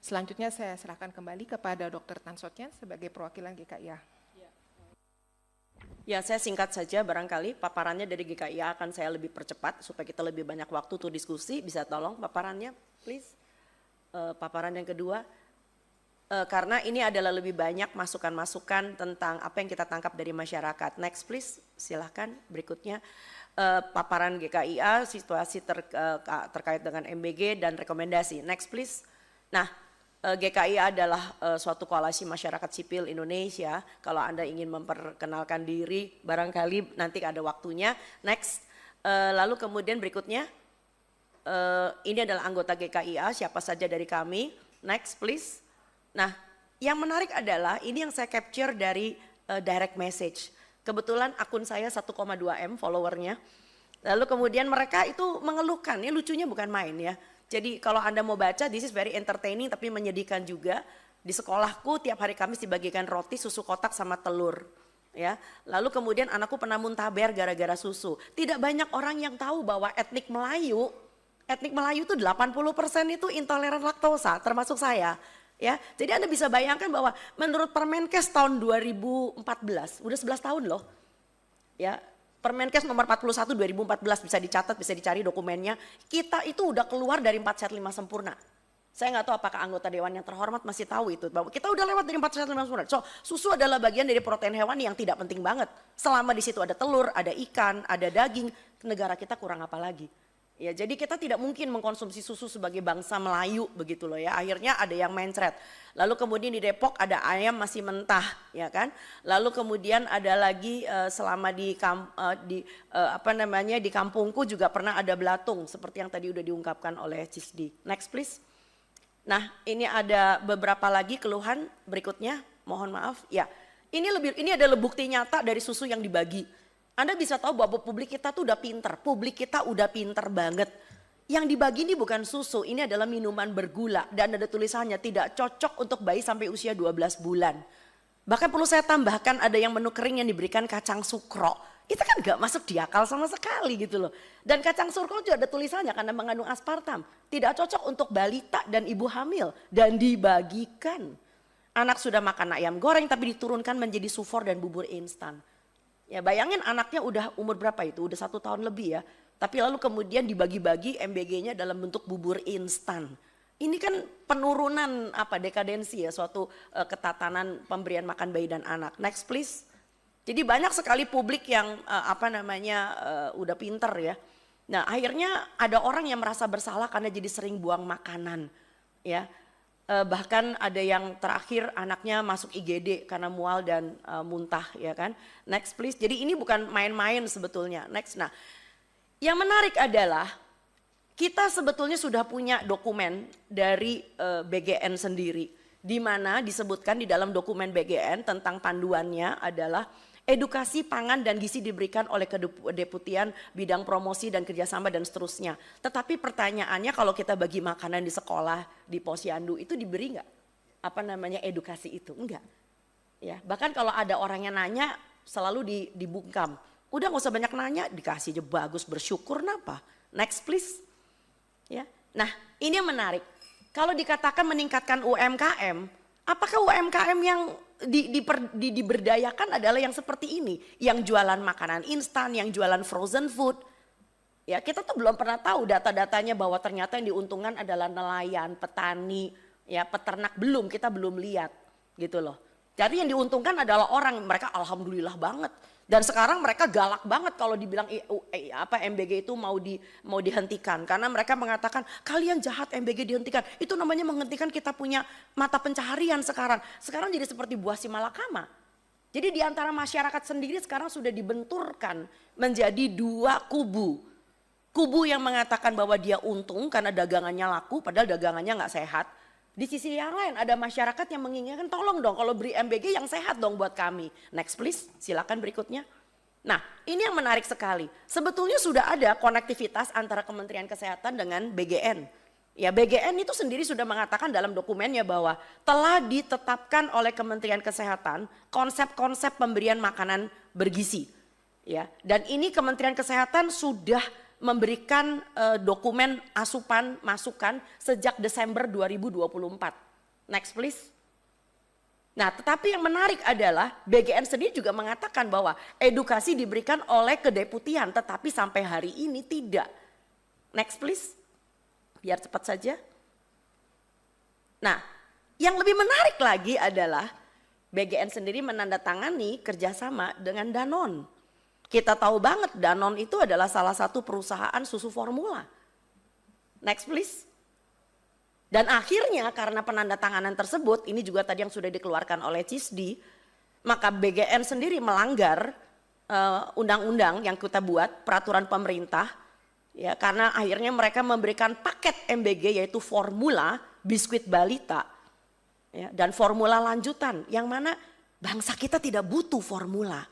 Selanjutnya saya serahkan kembali kepada Dr. Tan Sotien sebagai perwakilan GKIA. Ya, saya singkat saja, barangkali paparannya dari GKIA akan saya lebih percepat supaya kita lebih banyak waktu untuk diskusi. Bisa tolong paparannya, please. Paparan yang kedua, karena ini adalah lebih banyak masukan-masukan tentang apa yang kita tangkap dari masyarakat. Next please, silahkan berikutnya. Paparan GKIA, situasi terkait dengan MBG dan rekomendasi. Next please. Nah, GKIA adalah suatu koalisi masyarakat sipil Indonesia. Kalau Anda ingin memperkenalkan diri, barangkali nanti ada waktunya. Next, lalu kemudian berikutnya, ini adalah anggota GKIA, siapa saja dari kami. Next please. Nah, yang menarik adalah ini yang saya capture dari direct message. Kebetulan akun saya 1,2 M followernya. Lalu kemudian mereka itu mengeluhkan, ini lucunya bukan main ya. Jadi kalau Anda mau baca, this is very entertaining tapi menyedihkan juga. Di sekolahku tiap hari Kamis dibagikan roti, susu kotak sama telur. Ya, lalu kemudian anakku pernah muntaber gara-gara susu. Tidak banyak orang yang tahu bahwa etnik Melayu itu 80% itu intoleran laktosa, termasuk saya. Ya, jadi Anda bisa bayangkan bahwa menurut Permenkes tahun 2014, udah 11 tahun loh. Ya, Permenkes nomor 41 2014 bisa dicatat, bisa dicari dokumennya. Kita itu udah keluar dari 4 sehat 5 sempurna. Saya nggak tahu apakah anggota dewan yang terhormat masih tahu itu, bahwa kita udah lewat dari 4 sehat 5 sempurna. So, susu adalah bagian dari protein hewani yang tidak penting banget. Selama di situ ada telur, ada ikan, ada daging, negara kita kurang apa lagi? Ya, jadi kita tidak mungkin mengkonsumsi susu sebagai bangsa Melayu begitu loh ya. Akhirnya ada yang mencret. Lalu kemudian di Depok ada ayam masih mentah, ya kan? Lalu kemudian ada lagi selama di kampungku juga pernah ada belatung seperti yang tadi udah diungkapkan oleh Cisdi. Next please. Nah, ini ada beberapa lagi keluhan berikutnya. Mohon maaf. Ya. Ini adalah bukti nyata dari susu yang dibagi. Anda bisa tahu bahwa publik kita tuh udah pinter, publik kita udah pinter banget. Yang dibagi ini bukan susu, ini adalah minuman bergula dan ada tulisannya tidak cocok untuk bayi sampai usia 12 bulan. Bahkan perlu saya tambahkan ada yang menu kering yang diberikan kacang sukro. Itu kan gak masuk di akal sama sekali gitu loh. Dan kacang sukro juga ada tulisannya karena mengandung aspartam. Tidak cocok untuk balita dan ibu hamil dan dibagikan. Anak sudah makan ayam goreng tapi diturunkan menjadi sufor dan bubur instan. Ya bayangin anaknya udah umur berapa itu, udah 1 tahun lebih ya. Tapi lalu kemudian dibagi-bagi MBG-nya dalam bentuk bubur instan. Ini kan penurunan dekadensi ya, suatu ketatanan pemberian makan bayi dan anak. Next please. Jadi banyak sekali publik yang udah pinter ya. Nah akhirnya ada orang yang merasa bersalah karena jadi sering buang makanan ya. Bahkan ada yang terakhir anaknya masuk IGD karena mual dan muntah ya kan. Next please. Jadi ini bukan main-main sebetulnya. Next. Nah, yang menarik adalah kita sebetulnya sudah punya dokumen dari BGN sendiri, di mana disebutkan di dalam dokumen BGN tentang panduannya adalah edukasi pangan dan gizi diberikan oleh Kedeputian Bidang Promosi dan Kerjasama dan seterusnya. Tetapi pertanyaannya kalau kita bagi makanan di sekolah di Posyandu itu diberi nggak edukasi itu? Enggak. Ya, bahkan kalau ada orang yang nanya selalu dibungkam. Udah nggak usah banyak nanya, dikasih aja bagus, bersyukur napa? Next please. Ya. Nah, ini yang menarik. Kalau dikatakan meningkatkan UMKM, apakah UMKM yang diberdayakan adalah yang seperti ini, yang jualan makanan instan, yang jualan frozen food. Ya, kita tuh belum pernah tahu data-datanya bahwa ternyata yang diuntungkan adalah nelayan, petani, ya peternak kita belum lihat gitu loh. Jadi yang diuntungkan adalah orang, mereka alhamdulillah banget. Dan sekarang mereka galak banget kalau dibilang MBG itu mau dihentikan, karena mereka mengatakan kalian jahat MBG dihentikan. Itu namanya menghentikan kita punya mata pencaharian sekarang. Sekarang jadi seperti buah si malakama. Jadi di antara masyarakat sendiri sekarang sudah dibenturkan menjadi 2 kubu. Kubu yang mengatakan bahwa dia untung karena dagangannya laku padahal dagangannya nggak sehat. Di sisi yang lain ada masyarakat yang menginginkan tolong dong kalau beri MBG yang sehat dong buat kami. Next please, silakan berikutnya. Nah ini yang menarik sekali. Sebetulnya sudah ada konektivitas antara Kementerian Kesehatan dengan BGN. Ya BGN itu sendiri sudah mengatakan dalam dokumennya bahwa telah ditetapkan oleh Kementerian Kesehatan konsep-konsep pemberian makanan bergizi. Ya, dan ini Kementerian Kesehatan sudah memberikan dokumen asupan masukan sejak Desember 2024. Next please. Nah, tetapi yang menarik adalah BGN sendiri juga mengatakan bahwa edukasi diberikan oleh kedeputian, tetapi sampai hari ini tidak. Next please, biar cepat saja. Nah, yang lebih menarik lagi adalah BGN sendiri menandatangani kerjasama dengan Danone. Kita tahu banget Danone itu adalah salah satu perusahaan susu formula. Next please. Dan akhirnya karena penandatanganan tersebut, ini juga tadi yang sudah dikeluarkan oleh CISDI, maka BGN sendiri melanggar undang-undang yang kita buat, peraturan pemerintah, ya, karena akhirnya mereka memberikan paket MBG yaitu formula, biskuit balita, ya, dan formula lanjutan, yang mana bangsa kita tidak butuh formula,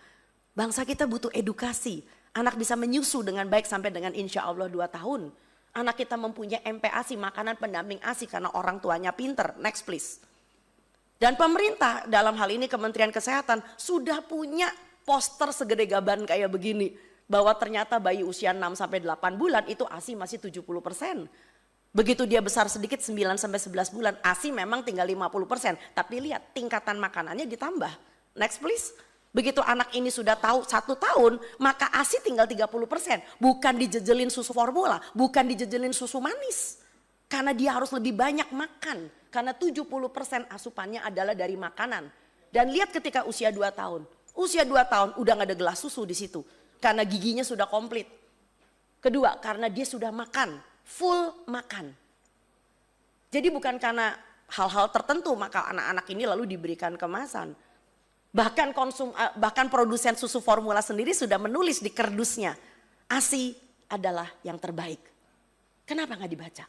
bangsa kita butuh edukasi, anak bisa menyusu dengan baik sampai dengan insya Allah 2 tahun. Anak kita mempunyai MPASI, makanan pendamping ASI karena orang tuanya pinter. Next please. Dan pemerintah dalam hal ini Kementerian Kesehatan sudah punya poster segede gaban kayak begini. Bahwa ternyata bayi usia 6-8 bulan itu ASI masih 70%. Begitu dia besar sedikit 9-11 bulan ASI memang tinggal 50%. Tapi lihat tingkatan makanannya ditambah. Next please. Begitu anak ini sudah tahu 1 tahun, maka ASI tinggal 30%. Bukan dijejelin susu formula, bukan dijejelin susu manis. Karena dia harus lebih banyak makan. Karena 70% asupannya adalah dari makanan. Dan lihat ketika usia 2 tahun. Usia 2 tahun udah gak ada gelas susu di situ. Karena giginya sudah komplit. Kedua, karena dia sudah makan, full makan. Jadi bukan karena hal-hal tertentu maka anak-anak ini lalu diberikan kemasan. Bahkan produsen susu formula sendiri sudah menulis di kerdusnya, ASI adalah yang terbaik. Kenapa nggak dibaca?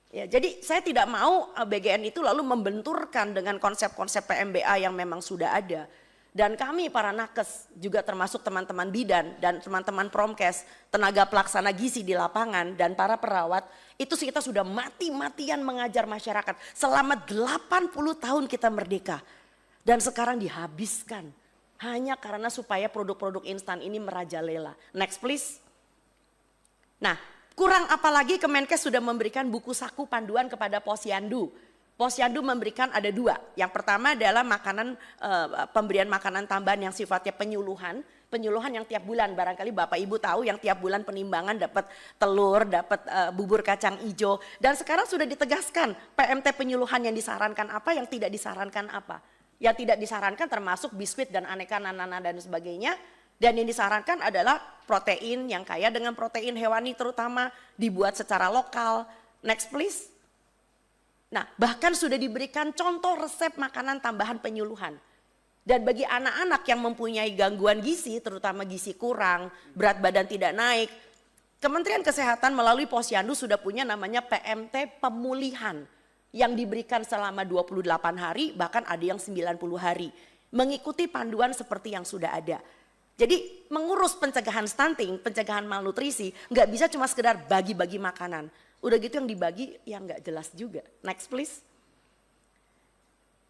Ya, jadi saya tidak mau BGN itu lalu membenturkan dengan konsep-konsep PMBA yang memang sudah ada. Dan kami para nakes juga termasuk teman-teman bidan dan teman-teman promkes, tenaga pelaksana gizi di lapangan dan para perawat, itu kita sudah mati-matian mengajar masyarakat. Selama 80 tahun kita merdeka. Dan sekarang dihabiskan hanya karena supaya produk-produk instan ini merajalela. Next please. Nah, kurang apalagi Kemenkes sudah memberikan buku saku panduan kepada Posyandu. Posyandu memberikan ada 2. Yang pertama adalah pemberian makanan tambahan yang sifatnya penyuluhan. Penyuluhan yang tiap bulan, barangkali Bapak Ibu tahu yang tiap bulan penimbangan dapat telur, dapat bubur kacang hijau. Dan sekarang sudah ditegaskan PMT penyuluhan yang disarankan apa, yang tidak disarankan apa. Yang tidak disarankan termasuk biskuit dan aneka nanana dan sebagainya. Dan yang disarankan adalah protein yang kaya dengan protein hewani terutama dibuat secara lokal. Next please. Nah, bahkan sudah diberikan contoh resep makanan tambahan penyuluhan. Dan bagi anak-anak yang mempunyai gangguan gizi, terutama gizi kurang, berat badan tidak naik, Kementerian Kesehatan melalui Posyandu sudah punya namanya PMT pemulihan. Yang diberikan selama 28 hari, bahkan ada yang 90 hari. Mengikuti panduan seperti yang sudah ada. Jadi mengurus pencegahan stunting, pencegahan malnutrisi, nggak bisa cuma sekedar bagi-bagi makanan. Udah gitu yang dibagi yang nggak jelas juga. Next please.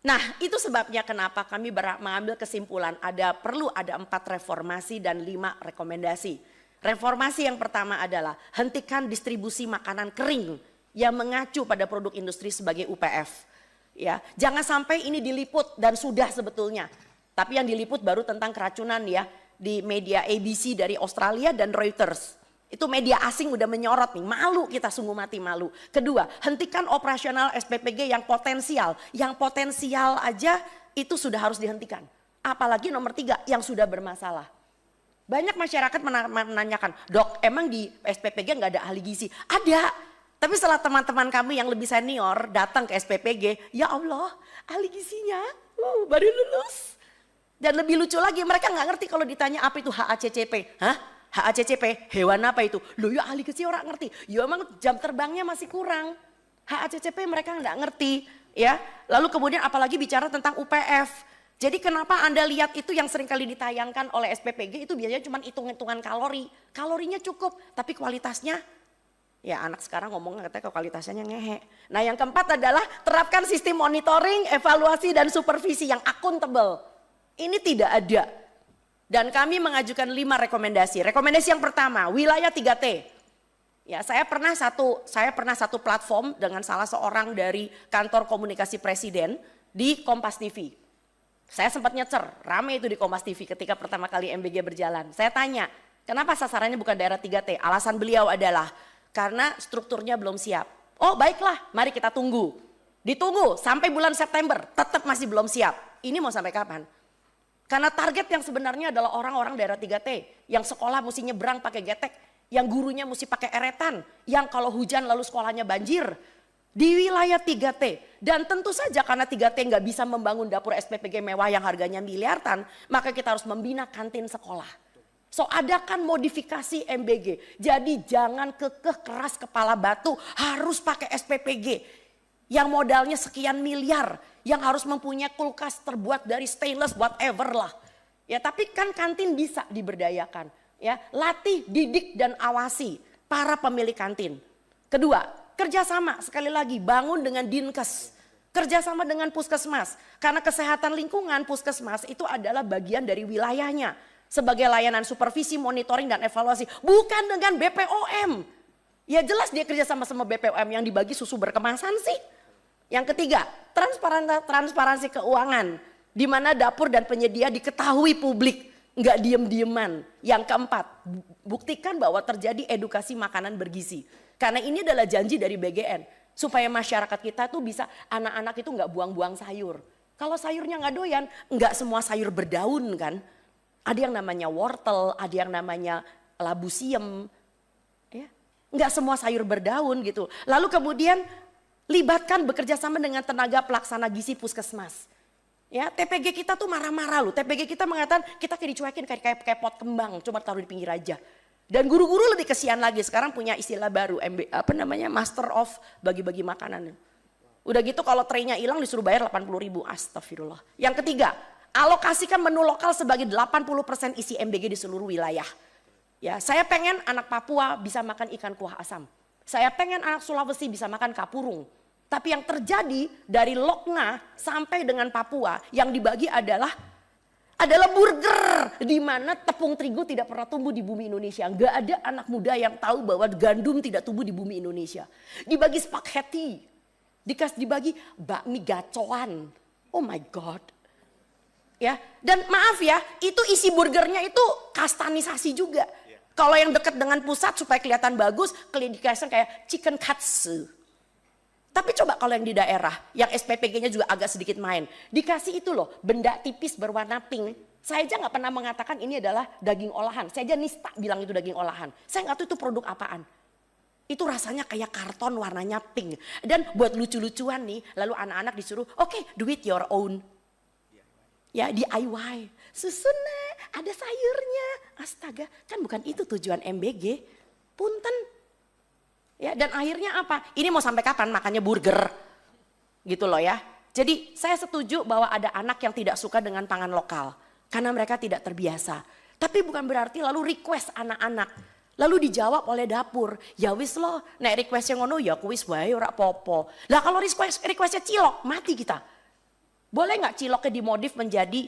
Nah itu sebabnya kenapa kami mengambil kesimpulan perlu ada 4 reformasi dan 5 rekomendasi. Reformasi yang pertama adalah hentikan distribusi makanan kering yang mengacu pada produk industri sebagai UPF. Ya, jangan sampai ini diliput dan sudah sebetulnya. Tapi yang diliput baru tentang keracunan ya di media ABC dari Australia dan Reuters. Itu media asing udah menyorot nih, malu kita sungguh mati malu. Kedua, hentikan operasional SPPG yang potensial. Yang potensial aja itu sudah harus dihentikan. Apalagi nomor 3 yang sudah bermasalah. Banyak masyarakat menanyakan, dok emang di SPPG nggak ada ahli gizi? Ada. Tapi setelah teman-teman kami yang lebih senior datang ke SPPG, ya Allah ahli gizinya baru lulus. Dan lebih lucu lagi mereka nggak ngerti kalau ditanya apa itu HACCP. Hah? HACCP hewan apa itu? Loh ya ahli gizi orang ngerti. Ya emang jam terbangnya masih kurang. HACCP mereka nggak ngerti. Ya. Lalu kemudian apalagi bicara tentang UPF. Jadi kenapa Anda lihat itu yang seringkali ditayangkan oleh SPPG itu biasanya cuma hitung-hitungan kalori. Kalorinya cukup tapi kualitasnya ya anak sekarang ngomong katanya kualitasnya ngehe. Nah yang keempat adalah terapkan sistem monitoring, evaluasi dan supervisi yang akuntabel. Ini tidak ada. Dan kami mengajukan 5 rekomendasi. Rekomendasi yang pertama, wilayah 3T. Ya, saya pernah satu platform dengan salah seorang dari kantor komunikasi presiden di Kompas TV. Saya sempat nyecer, rame itu di Kompas TV ketika pertama kali MBG berjalan. Saya tanya, kenapa sasarannya bukan daerah 3T? Alasan beliau adalah karena strukturnya belum siap. Oh baiklah, mari kita tunggu. Ditunggu sampai bulan September, tetap masih belum siap. Ini mau sampai kapan? Karena target yang sebenarnya adalah orang-orang daerah 3T. Yang sekolah mesti nyebrang pakai getek. Yang gurunya mesti pakai eretan. Yang kalau hujan lalu sekolahnya banjir. Di wilayah 3T. Dan tentu saja karena 3T nggak bisa membangun dapur SPPG mewah yang harganya miliaran, maka kita harus membina kantin sekolah. So adakan modifikasi MBG. Jadi jangan kekeh keras kepala batu harus pakai SPPG. Yang modalnya sekian miliar. Yang harus mempunyai kulkas terbuat dari stainless whatever lah. Ya tapi kan kantin bisa diberdayakan. Ya, latih, didik dan awasi para pemilik kantin. Kedua, kerjasama sekali lagi bangun dengan Dinkes, kerjasama dengan puskesmas. Karena kesehatan lingkungan puskesmas itu adalah bagian dari wilayahnya. Sebagai layanan supervisi, monitoring dan evaluasi. Bukan dengan BPOM. Ya jelas dia kerjasama sama BPOM yang dibagi susu berkemasan sih. Yang ketiga, transparansi keuangan. Di mana dapur dan penyedia diketahui publik. Nggak diem-dieman. Yang keempat, buktikan bahwa terjadi edukasi makanan bergizi. Karena ini adalah janji dari BGN. Supaya masyarakat kita tuh bisa, anak-anak itu nggak buang-buang sayur. Kalau sayurnya nggak doyan, nggak semua sayur berdaun kan. Ada yang namanya wortel, ada yang namanya labu siem. Ya. Nggak semua sayur berdaun gitu. Lalu kemudian libatkan bekerja sama dengan tenaga pelaksana gizi puskesmas. Ya, TPG kita tuh marah-marah loh. TPG kita mengatakan kita kayak dicuekin kayak pot kembang, cuma taruh di pinggir aja. Dan guru-guru lebih kesian lagi, sekarang punya istilah baru, Master of bagi-bagi makanan. Udah gitu kalau traynya hilang disuruh bayar 80.000, astagfirullah. Yang ketiga, alokasikan menu lokal sebagai 80% isi MBG di seluruh wilayah. Ya, saya pengen anak Papua bisa makan ikan kuah asam. Saya pengen anak Sulawesi bisa makan kapurung. Tapi yang terjadi dari Lokna sampai dengan Papua yang dibagi adalah burger di mana tepung terigu tidak pernah tumbuh di bumi Indonesia. Enggak ada anak muda yang tahu bahwa gandum tidak tumbuh di bumi Indonesia. Dibagi spaghetti, dibagi bakmi gacoan. Oh my god. Ya, dan maaf ya, itu isi burgernya itu kastanisasi juga. Kalau yang dekat dengan pusat supaya kelihatan bagus, dikasih kayak chicken katsu. Tapi coba kalau yang di daerah, yang SPPG-nya juga agak sedikit main. Dikasih itu loh, benda tipis berwarna pink. Saya aja gak pernah mengatakan ini adalah daging olahan. Saya aja nista bilang itu daging olahan. Saya gak tahu itu produk apaan. Itu rasanya kayak karton warnanya pink. Dan buat lucu-lucuan nih, lalu anak-anak disuruh, oke, do it your own. Ya, DIY. Susunnya, ada sayurnya. Astaga, kan bukan itu tujuan MBG. Punten. Ya, dan akhirnya apa? Ini mau sampai kapan makannya burger? Gitu loh ya. Jadi saya setuju bahwa ada anak yang tidak suka dengan pangan lokal. Karena mereka tidak terbiasa. Tapi bukan berarti lalu request anak-anak. Lalu dijawab oleh dapur. Ya wis loh, nek requestnya ngono ya kuis wae ora popo. Lah kalau requestnya cilok, mati kita. Boleh gak ciloknya dimodif menjadi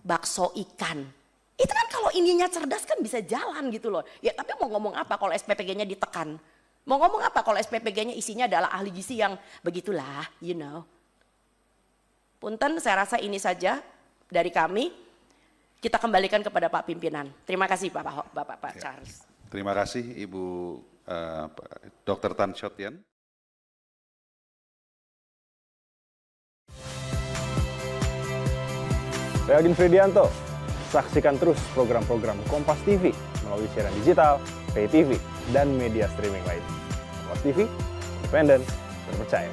bakso ikan? Itu kan kalau ininya cerdas kan bisa jalan gitu loh. Ya tapi mau ngomong apa kalau SPPG-nya ditekan? Mau ngomong apa kalau SPPG-nya isinya adalah ahli gizi yang begitulah, you know. Punten, saya rasa ini saja dari kami. Kita kembalikan kepada Pak Pimpinan. Terima kasih Pak Charles. Terima kasih Ibu Dr. Tan Shot Yen. Saya Aldin Fridianto. Saksikan terus program-program Kompas TV melalui siaran digital, pay TV, dan media streaming lain. Kompas TV, independen, terpercaya.